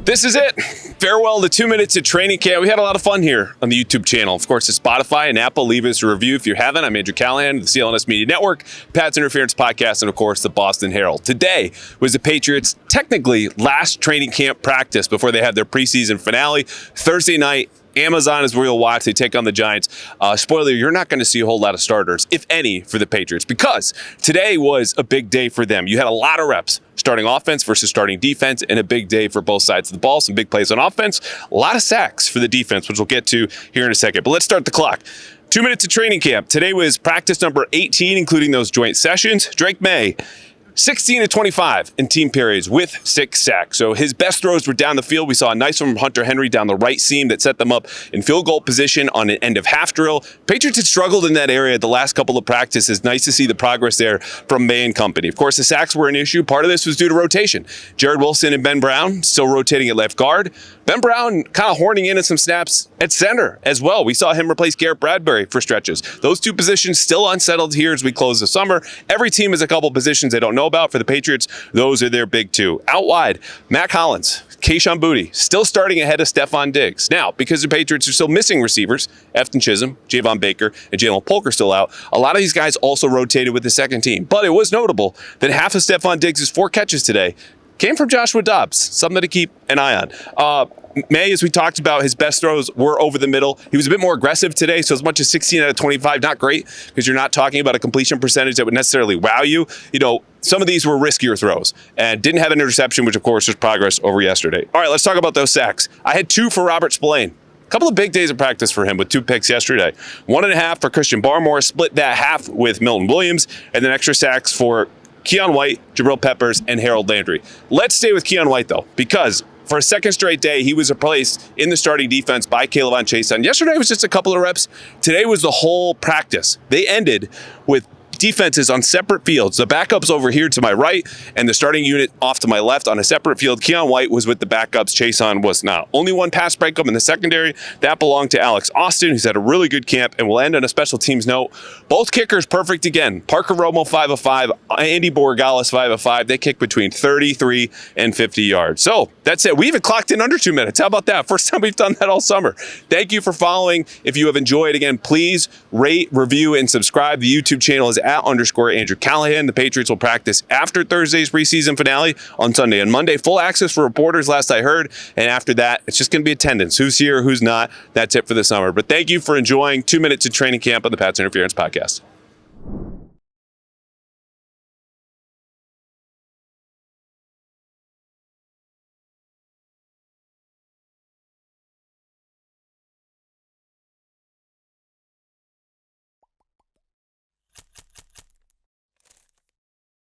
This is it. Farewell to 2 minutes of training camp. We had a lot of fun here on the YouTube channel. Of course, at Spotify and Apple. Leave us a review if you haven't. I'm Andrew Callahan, the CLNS Media Network, Pat's Interference Podcast, and of course, the Boston Herald. Today was the Patriots' technically last training camp practice before they had their preseason finale. Thursday night, Amazon is where you'll watch. They take on the Giants. Spoiler, you're not going to see a whole lot of starters, if any, for the Patriots, because today was a big day for them. You had a lot of reps starting offense versus starting defense, and a big day for both sides of the ball. Some big plays on offense, a lot of sacks for the defense, which we'll get to here in a second. But let's start the clock. 2 minutes of training camp. Today was practice number 18, including those joint sessions. Drake Maye, 16 to 25 in team periods with 6 sacks. So his best throws were down the field. We saw a nice one from Hunter Henry down the right seam that set them up in field goal position on an end of half drill. Patriots had struggled in that area the last couple of practices. Nice to see the progress there from Maye and company. Of course, the sacks were an issue. Part of this was due to rotation. Jared Wilson and Ben Brown still rotating at left guard. Ben Brown kind of horning in at some snaps at center as well. We saw him replace Garrett Bradbury for stretches. Those two positions still unsettled here as we close the summer. Every team has a couple positions they don't know about. For the Patriots, those are their big two. Out wide, Mac Hollins, Chaisson still starting ahead of Stephon Diggs. Now, because the Patriots are still missing receivers, Efton Chisholm, Javon Baker, and Jalen Polk are still out, a lot of these guys also rotated with the second team. But it was notable that half of Stephon Diggs' 4 catches today came from Joshua Dobbs, something to keep an eye on. Maye, as we talked about, his best throws were over the middle. He was a bit more aggressive today, so as much as 16 out of 25, not great, because you're not talking about a completion percentage that would necessarily wow you. You know, some of these were riskier throws and didn't have an interception, which of course was progress over yesterday. All right, let's talk about those sacks. I had 2 for Robert Spillane. A couple of big days of practice for him with 2 picks yesterday. 1.5 for Christian Barmore, split that half with Milton Williams, and then extra sacks for Keion White, Jabril Peppers, and Harold Landry. Let's stay with Keion White, though, because for a second straight day, he was replaced in the starting defense by Callahan Chaisson. Yesterday was just a couple of reps. Today was the whole practice. They ended with defenses on separate fields. The backups over here to my right and the starting unit off to my left on a separate field. Keion White was with the backups. Chaisson was not. Only one pass breakup in the secondary. That belonged to Alex Austin, who's had a really good camp, and we'll end on a special teams note. Both kickers perfect again. Parker Romo 5 of 5, Andy Borregales 5 of 5. They kick between 33 and 50 yards. So that's it. We even clocked in under 2 minutes. How about that? First time we've done that all summer. Thank you for following. If you have enjoyed, again, please rate, review, and subscribe. The YouTube channel is @Andrew Callahan. The Patriots will practice after Thursday's preseason finale on Sunday and Monday. Full access for reporters, last I heard. And after that, it's just going to be attendance. Who's here, who's not. That's it for the summer. But thank you for enjoying 2 minutes of training camp on the Pat's Interference Podcast.